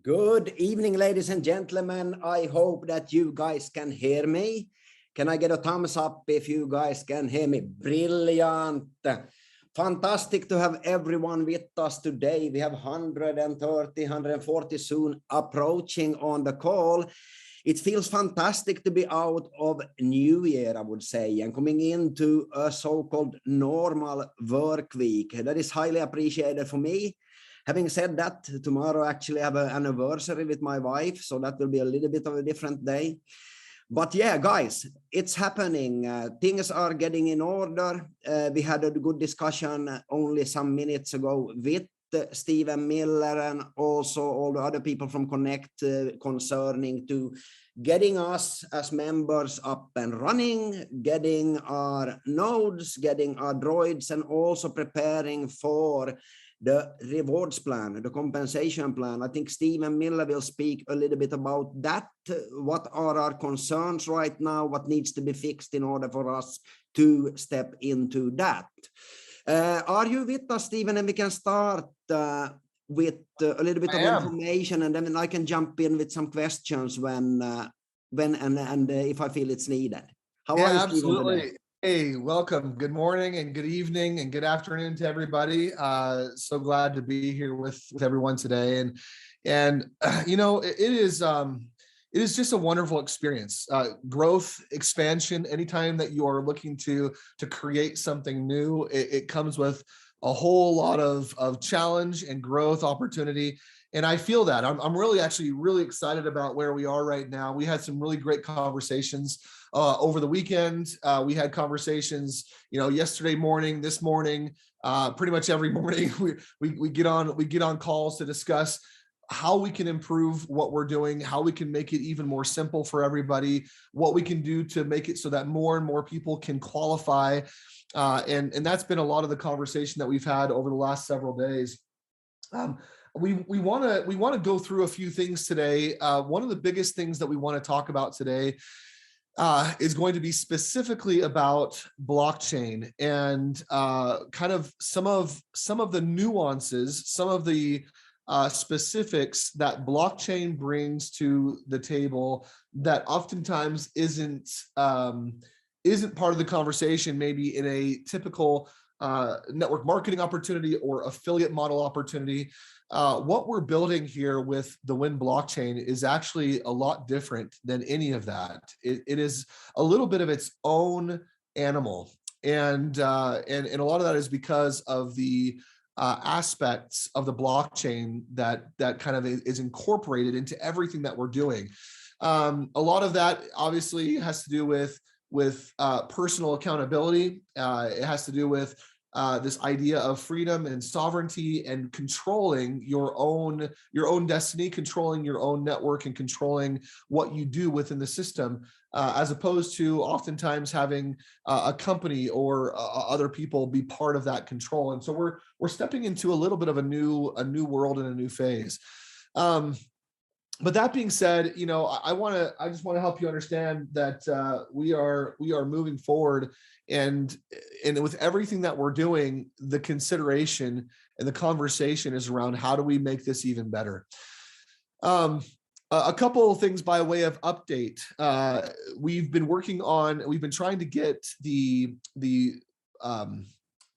Good evening, ladies and gentlemen. I hope that you guys can hear me. Can I get a thumbs up if you guys can hear me? Brilliant. Fantastic to have everyone with us today. We have 130, 140 soon approaching on the call. It feels fantastic to be out of New Year, I would say, and coming into a so-called normal work week. That is highly appreciated for me. Having said that, tomorrow actually I have an anniversary with my wife, so that will be a little bit of a different day. But yeah, guys, it's happening. Things are getting in order. We had a good discussion only some minutes ago with Stephen Miller and also all the other people from Connect concerning to getting us as members up and running, getting our nodes, getting our droids, and also preparing for the rewards plan, the compensation plan. I think Stephen Miller will speak a little bit about that. What are our concerns right now? What needs to be fixed in order for us to step into that? Are you with us, Stephen? And we can start with a little bit of information, and then I can jump in with some questions when and if I feel it's needed. How are you, absolutely. Stephen, Hey, welcome. Good morning and good evening and good afternoon to everybody. So glad to be here with everyone today. And you know, it is just a wonderful experience. Growth, expansion. Anytime that you are looking to create something new, it comes with a whole lot of challenge and growth opportunity. And I feel that I'm really excited about where we are right now. We had some really great conversations over the weekend. We had conversations, yesterday morning, this morning, pretty much every morning. We get on calls to discuss how we can improve what we're doing, how we can make it even more simple for everybody, what we can do to make it so that more and more people can qualify. And that's been a lot of the conversation that we've had over the last several days. We want to go through a few things today. One of the biggest things that we want to talk about today is going to be specifically about blockchain and kind of some of the nuances, some of the specifics that blockchain brings to the table that oftentimes isn't part of the conversation, maybe in a typical network marketing opportunity or affiliate model opportunity. What we're building here with the Win blockchain is actually a lot different than any of that. It is a little bit of its own animal, and a lot of that is because of the aspects of the blockchain that kind of is incorporated into everything that we're doing. A lot of that obviously has to do with personal accountability. It has to do with this idea of freedom and sovereignty and controlling your own destiny, controlling your own network, and controlling what you do within the system, as opposed to oftentimes having a company or other people be part of that control. And so we're stepping into a little bit of a new world and a new phase. But that being said, I just want to help you understand that we are moving forward, and with everything that we're doing, the consideration and the conversation is around how do we make this even better. A couple of things by way of update. We've been trying to get the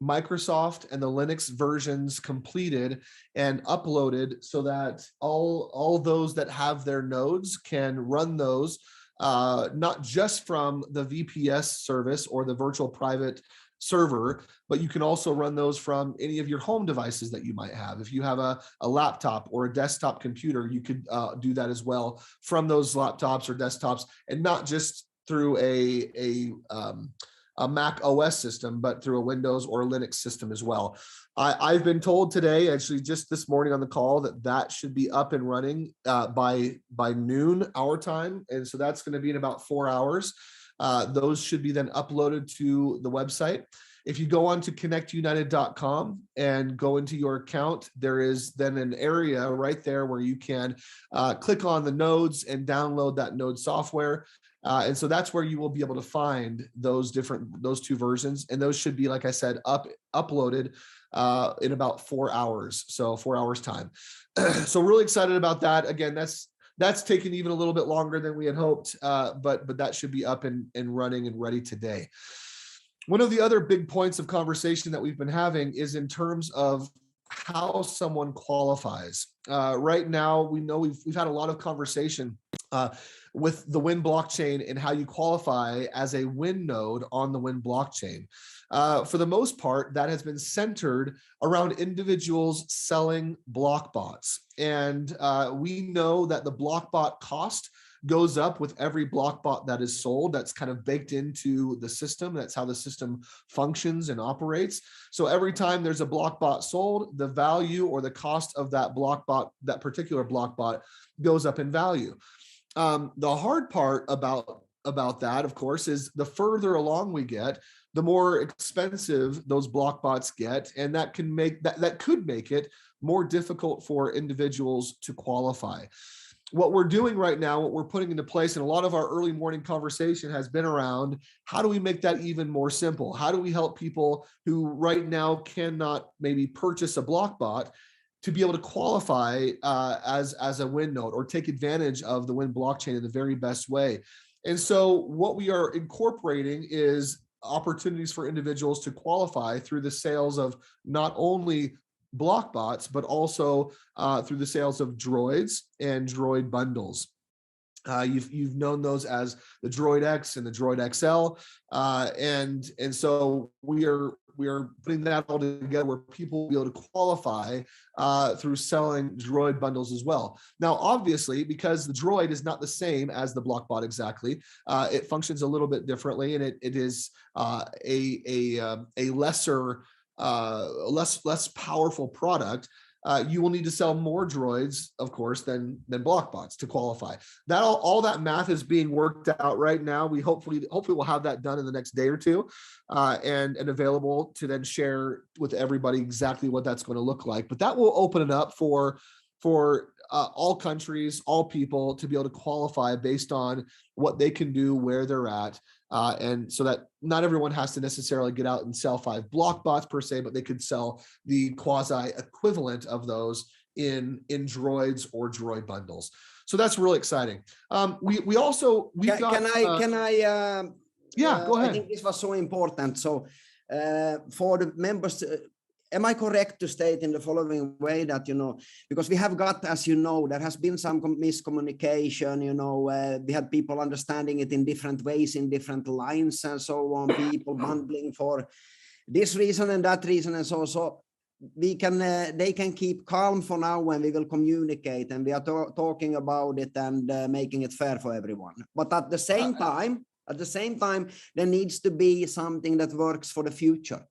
Microsoft and the Linux versions completed and uploaded so that all those that have their nodes can run those, not just from the VPS service or the virtual private server, but you can also run those from any of your home devices that you might have. If you have a laptop or a desktop computer, you could do that as well from those laptops or desktops, and not just through a Mac OS system, but through a Windows or a Linux system as well. I've been told today, actually just this morning on the call, that should be up and running by noon our time. And so that's going to be in about 4 hours. Those should be then uploaded to the website. If you go on to connectunited.com and go into your account, there is then an area right there where you can click on the nodes and download that node software. And so that's where you will be able to find those two versions. And those should be, like I said, uploaded in about 4 hours. So 4 hours time. So really excited about that. Again, that's taken even a little bit longer than we had hoped, but that should be up and running and ready today. One of the other big points of conversation that we've been having is in terms of how someone qualifies. Right now, we know we've had a lot of conversation with the Win blockchain and how you qualify as a Win node on the Win blockchain. For the most part, that has been centered around individuals selling block bots. And we know that the block bot cost goes up with every block bot that is sold. That's kind of baked into the system. That's how the system functions and operates. So every time there's a block bot sold, the value or the cost of that block bot, that particular block bot, goes up in value. The hard part about that, of course, is the further along we get, the more expensive those block bots get, and that could make it more difficult for individuals to qualify. What we're doing right now, what we're putting into place, and a lot of our early morning conversation has been around how do we make that even more simple? How do we help people who right now cannot maybe purchase a block bot to be able to qualify as a Win node or take advantage of the Win blockchain in the very best way? And so what we are incorporating is opportunities for individuals to qualify through the sales of not only block bots, but also through the sales of droids and droid bundles. You've known those as the Droid X and the Droid XL, and so we are putting that all together where people will be able to qualify through selling droid bundles as well. Now, obviously, because the droid is not the same as the block bot exactly, it functions a little bit differently, and it is a less powerful product. You will need to sell more droids, of course, than block bots to qualify. That all that math is being worked out right now. We hopefully we'll have that done in the next day or two, and available to then share with everybody exactly what that's going to look like. But that will open it up for all countries, all people to be able to qualify based on what they can do, where they're at. And so that not everyone has to necessarily get out and sell 5 block bots per se, but they could sell the quasi equivalent of those in droids or droid bundles. So that's really exciting. We've got. Yeah, go ahead. I think this was so important. So for the members. Am I correct to state in the following way that, because we have got, as you know, there has been some miscommunication, we had people understanding it in different ways, in different lines and so on, people bundling for this reason and that reason and so they can keep calm for now when we will communicate and we are talking about it and making it fair for everyone. But at the same time, there needs to be something that works for the future.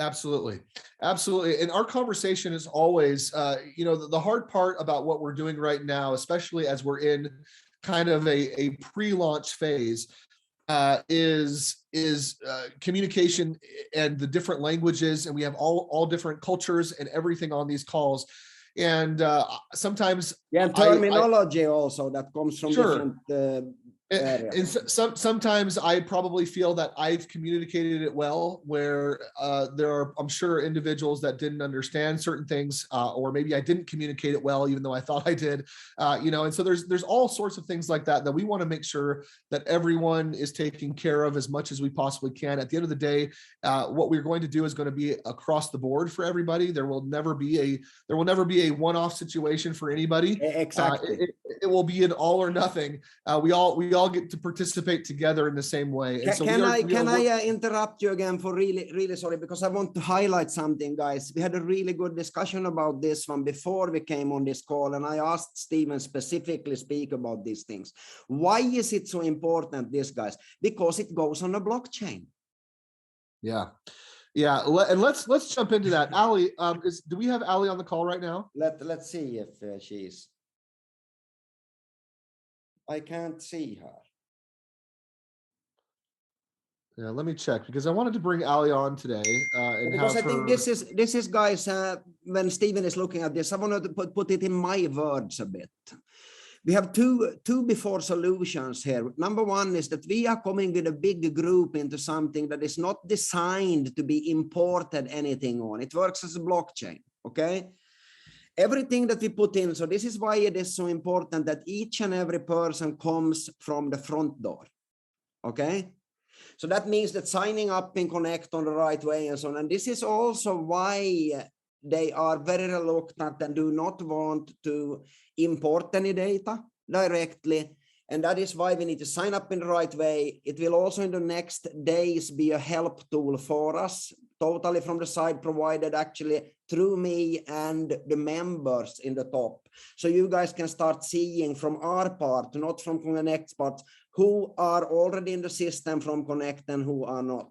Absolutely. And our conversation is always, the hard part about what we're doing right now, especially as we're in kind of a pre-launch phase, is communication and the different languages, and we have all different cultures and everything on these calls. And sometimes terminology also that comes from different and sometimes I probably feel that I've communicated it well, where there are, I'm sure, individuals that didn't understand certain things, or maybe I didn't communicate it well, even though I thought I did, and so there's all sorts of things like that we want to make sure that everyone is taken care of as much as we possibly can. At the end of the day, what we're going to do is going to be across the board for everybody. There will never be a one-off situation for anybody. Exactly. It will be an all or nothing. We all get to participate together in the same way. And so can I interrupt you again for really sorry, because I want to highlight something, guys. We had a really good discussion about this one before we came on this call, and I asked Steven specifically speak about these things. Why is it so important, this, guys? Because it goes on a blockchain. Yeah. And let's jump into that. Ali, do we have Ali on the call right now? Let's see if she's. I can't see her. Yeah, let me check, because I wanted to bring Ali on today. Because I think this is guys, when Steven is looking at this, I wanted to put it in my words a bit. We have two before solutions here. Number one is that we are coming with a big group into something that is not designed to be imported anything on. It works as a blockchain, okay? Everything that we put in, so this is why it is so important that each and every person comes from the front door, okay? So that means that signing up in Connect on the right way and so on. And this is also why they are very reluctant and do not want to import any data directly. And that is why we need to sign up in the right way. It will also in the next days be a help tool for us, totally from the side provided actually through me and the members in the top. So you guys can start seeing from our part, not from Connect's part, who are already in the system from Connect and who are not.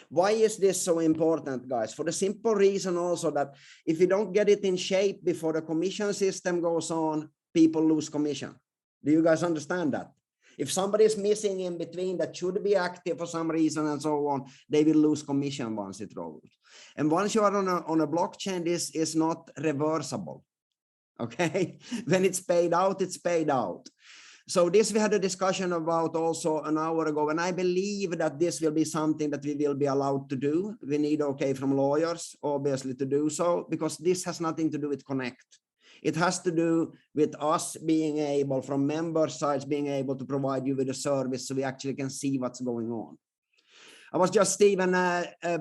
Why is this so important, guys? For the simple reason also that if you don't get it in shape before the commission system goes on, people lose commission. Do you guys understand that? If somebody is missing in between that should be active for some reason and so on, they will lose commission once it rolls. And once you are on a blockchain, this is not reversible. Okay? When it's paid out, it's paid out. So this we had a discussion about also an hour ago, and I believe that this will be something that we will be allowed to do. We need okay from lawyers, obviously, to do so, because this has nothing to do with Connect. It has to do with us being able, from member sides, being able to provide you with a service so we actually can see what's going on. I was just, Stephen,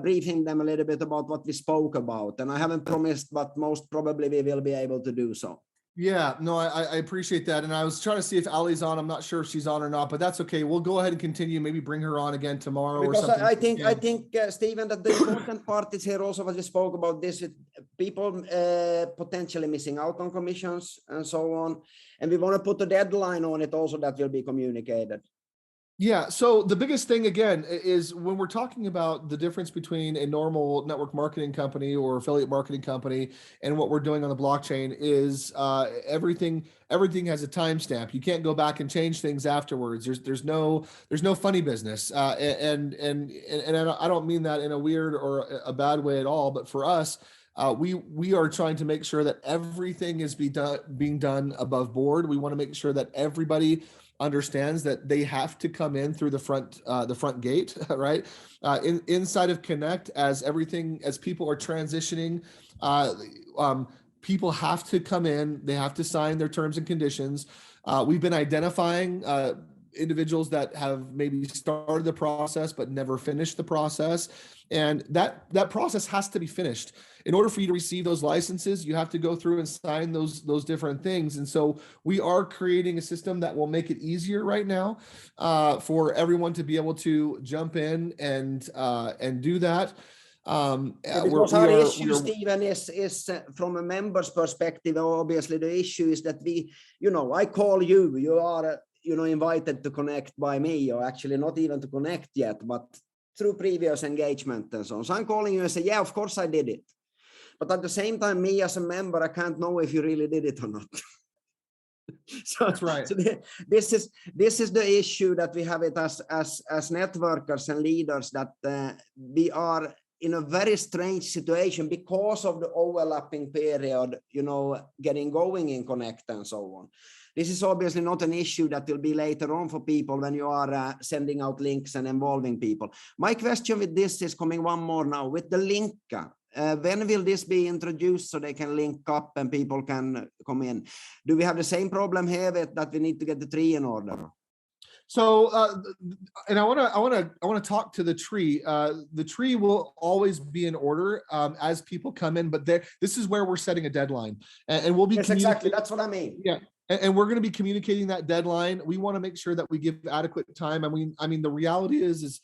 briefing them a little bit about what we spoke about, and I haven't promised, but most probably we will be able to do so. Yeah, no, I appreciate that. And I was trying to see if Ali's on. I'm not sure if she's on or not, but that's okay. We'll go ahead and continue. Maybe bring her on again tomorrow. Because or something. I think Stephen, that the important part is here also what we spoke about this with people potentially missing out on commissions and so on. And we want to put a deadline on it also that will be communicated. Yeah. So the biggest thing, again, is when we're talking about the difference between a normal network marketing company or affiliate marketing company and what we're doing on the blockchain is everything has a timestamp. You can't go back and change things afterwards. There's no funny business. And I don't mean that in a weird or a bad way at all. But for us, we are trying to make sure that everything is being done above board. We want to make sure that everybody understands that they have to come in through the front gate, right? Inside of Connect, as people are transitioning, people have to come in. They have to sign their terms and conditions. We've been identifying individuals that have maybe started the process but never finished the process, and that process has to be finished. In order for you to receive those licenses, you have to go through and sign those different things. And so we are creating a system that will make it easier right now for everyone to be able to jump in and do that. Because our issue, Stephen, is from a member's perspective. Obviously, the issue is that I call you. You are invited to connect by me, or actually not even to connect yet, but through previous engagement and so on. So I'm calling you and say, yeah, of course I did it. But at the same time, me as a member, I can't know if you really did it or not. So, that's right. So this is the issue that we have it as networkers and leaders, that we are in a very strange situation because of the overlapping period, getting going in Connect and so on. This is obviously not an issue that will be later on for people when you are sending out links and involving people. My question with this is coming one more now with the link. When will this be introduced so they can link up and people can come in? Do we have the same problem here that we need to get the tree in order? So, and I want to talk to the tree. The tree will always be in order as people come in, but this is where we're setting a deadline, and we'll be. Yes, exactly. That's what I mean. Yeah. And we're going to be communicating that deadline. We want to make sure that we give adequate time. I mean, the reality is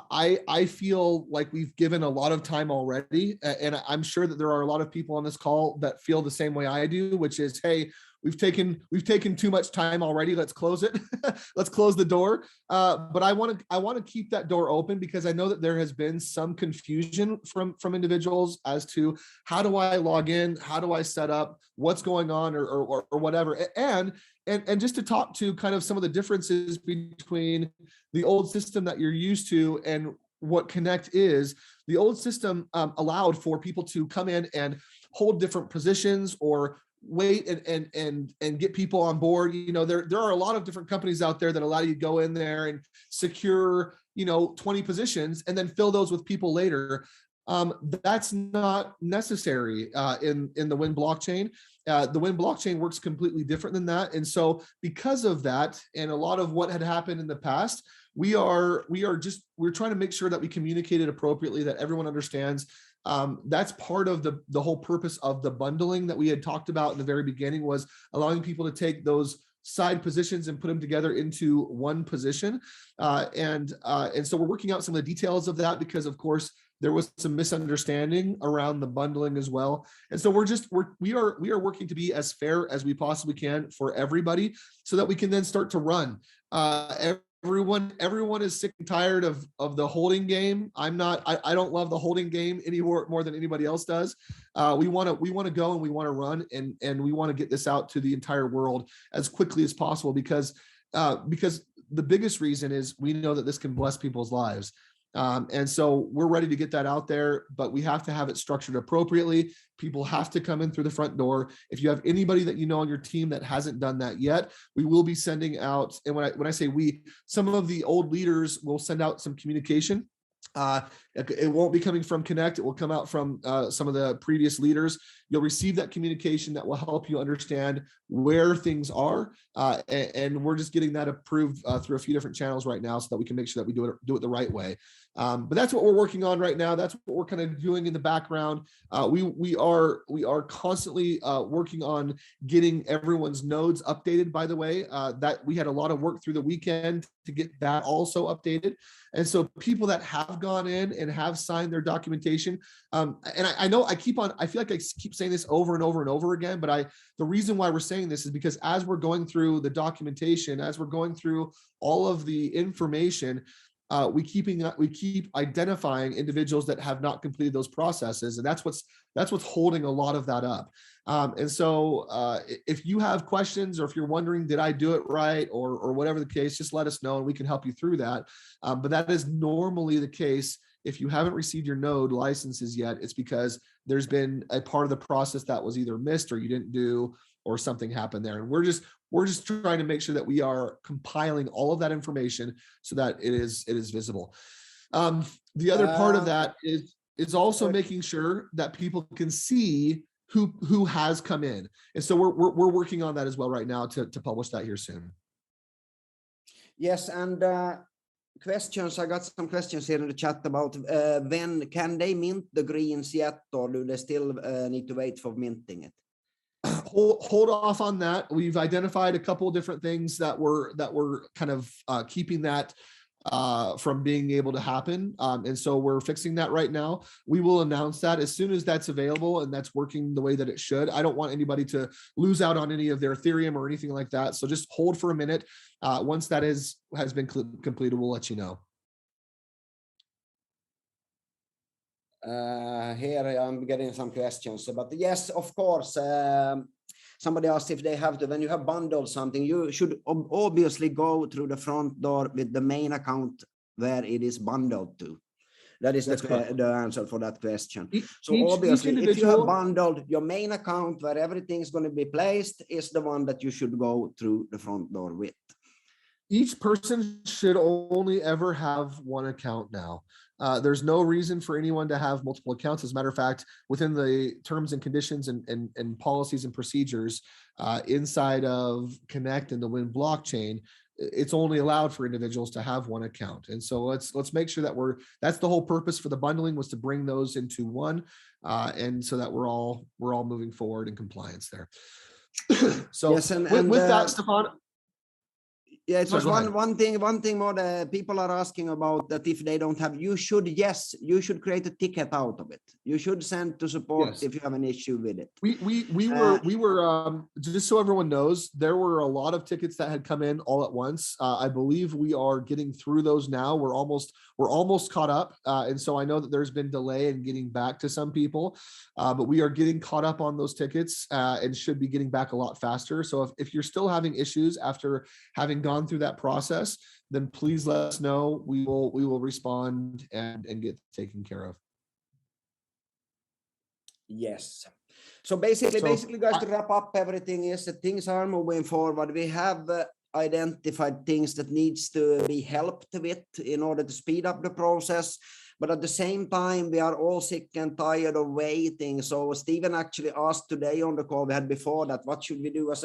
I feel like we've given a lot of time already. And I'm sure that there are a lot of people on this call that feel the same way I do, which is, hey, we've taken too much time already. Let's close it. Let's close the door. But I want to keep that door open because I know that there has been some confusion from individuals as to how do I log in? How do I set up? What's going on or whatever. And just to talk to kind of some of the differences between the old system that you're used to and what Connect is. The old system allowed for people to come in and hold different positions or wait and get people on board. You know, there are a lot of different companies out there that allow you to go in there and secure, 20 positions and then fill those with people later. That's not necessary in the Win blockchain. The Win blockchain works completely different than that. And so because of that, and a lot of what had happened in the past, we're trying to make sure that we communicate it appropriately, that everyone understands. That's part of the whole purpose of the bundling that we had talked about in the very beginning, was allowing people to take those side positions and put them together into one position. And so we're working out some of the details of that, because of course there was some misunderstanding around the bundling as well. And so we are working to be as fair as we possibly can for everybody, so that we can then start to run. Everyone is sick and tired of the holding game. I don't love the holding game any more than anybody else does. We want to go and we want to run, and we want to get this out to the entire world as quickly as possible, because the biggest reason is we know that this can bless people's lives. And so we're ready to get that out there, but we have to have it structured appropriately. People have to come in through the front door. If you have anybody that you know on your team that hasn't done that yet, we will be sending out, and when I say we, some of the old leaders will send out some communication. It won't be coming from Connect. It will come out from some of the previous leaders. You'll receive that communication that will help you understand where things are. And we're just getting that approved through a few different channels right now, so that we can make sure that we do it the right way. But that's what we're working on right now. That's what we're kind of doing in the background. We are constantly working on getting everyone's nodes updated, by the way. That we had a lot of work through the weekend to get that also updated. And so people that have gone in and have signed their documentation, and I know I feel like I keep saying this over and over and over again, but the reason why we're saying this is because as we're going through the documentation, as we're going through all of the information, we keep identifying individuals that have not completed those processes, and that's what's holding a lot of that up. And so if you have questions, or if you're wondering, did I do it right, or whatever the case, just let us know and we can help you through that. But that is normally the case. If you haven't received your node licenses yet, it's because there's been a part of the process that was either missed, or you didn't do, or something happened there. And we're just trying to make sure that we are compiling all of that information so that it is visible. The other part of that is also making sure that people can see who has come in. And so we're working on that as well right now to publish that here soon. Yes, and questions. I got some questions here in the chat about when can they mint the greens yet, or do they still need to wait for minting it? Hold off on that. We've identified a couple of different things that were kind of keeping that from being able to happen. And so we're fixing that right now. We will announce that as soon as that's available and that's working the way that it should. I don't want anybody to lose out on any of their Ethereum or anything like that. So just hold for a minute. Once that has been completed, we'll let you know. Here I'm getting some questions, but yes, of course. Somebody asked if they have to, when you have bundled something, you should obviously go through the front door with the main account where it is bundled to. That is the answer for that question. So obviously, if you have bundled, your main account where everything is going to be placed is the one that you should go through the front door with. Each person should only ever have one account now. There's no reason for anyone to have multiple accounts. As a matter of fact, within the terms and conditions and policies and procedures inside of Connect and the Win blockchain, it's only allowed for individuals to have one account. And so let's make sure that that's the whole purpose for the bundling, was to bring those into one, and so that we're all moving forward in compliance there. So yes, with that, Stefan. Yeah, it was one thing more that people are asking about, that if they don't have, you should create a ticket out of it. You should send to support if you have an issue with it. We were just so everyone knows, there were a lot of tickets that had come in all at once. I believe we are getting through those now. We're almost caught up. And so I know that there's been delay in getting back to some people, but we are getting caught up on those tickets and should be getting back a lot faster. So if you're still having issues after having gone through that process, then please let us know. We will respond and get taken care of. Yes. So basically, guys, to wrap up everything is that things are moving forward. We have identified things that needs to be helped with in order to speed up the process. But at the same time, we are all sick and tired of waiting. So Stephen actually asked today on the call we had before that, what should we do as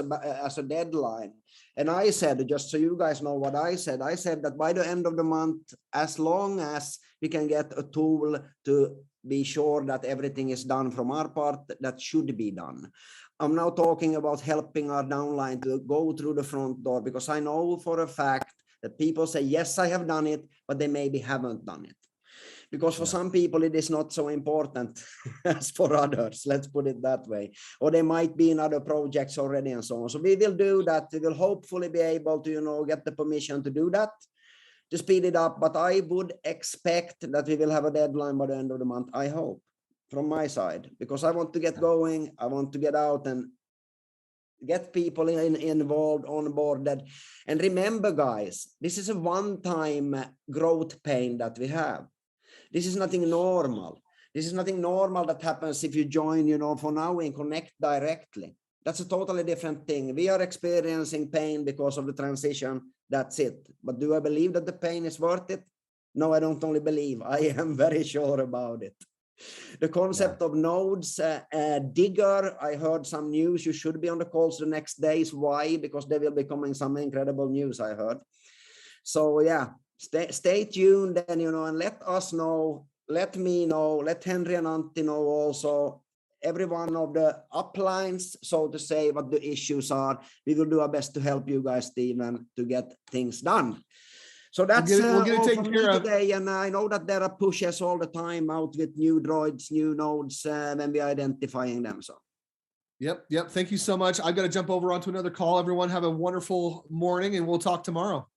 a deadline? And I said, just so you guys know what I said that by the end of the month, as long as we can get a tool to be sure that everything is done from our part, that should be done. I'm now talking about helping our downline to go through the front door, because I know for a fact that people say, yes, I have done it, but they maybe haven't done it. Because for some people, it is not so important as for others, let's put it that way. Or they might be in other projects already and so on. So we will do that. We will hopefully be able to, get the permission to do that, to speed it up. But I would expect that we will have a deadline by the end of the month, I hope, from my side, because I want to get going. I want to get out and get people involved, on board. And remember, guys, this is a one-time growth pain that we have. This is nothing normal. This is nothing normal that happens if you join, for now and connect directly. That's a totally different thing. We are experiencing pain because of the transition. That's it. But do I believe that the pain is worth it? No, I don't only believe. I am very sure about it. The concept of nodes, digger, I heard some news. You should be on the calls the next days. Why? Because there will be coming some incredible news, I heard. So yeah, stay tuned and, and let us know, let me know, let Henry and Antti know also, every one of the uplines, so to say, what the issues are. We will do our best to help you guys, Stephen, to get things done. So that's we'll get it taken care of today. And I know that there are pushes all the time out with new droids, new nodes, when we're identifying them. So. Yep. Thank you so much. I've got to jump over onto another call. Everyone have a wonderful morning, and we'll talk tomorrow.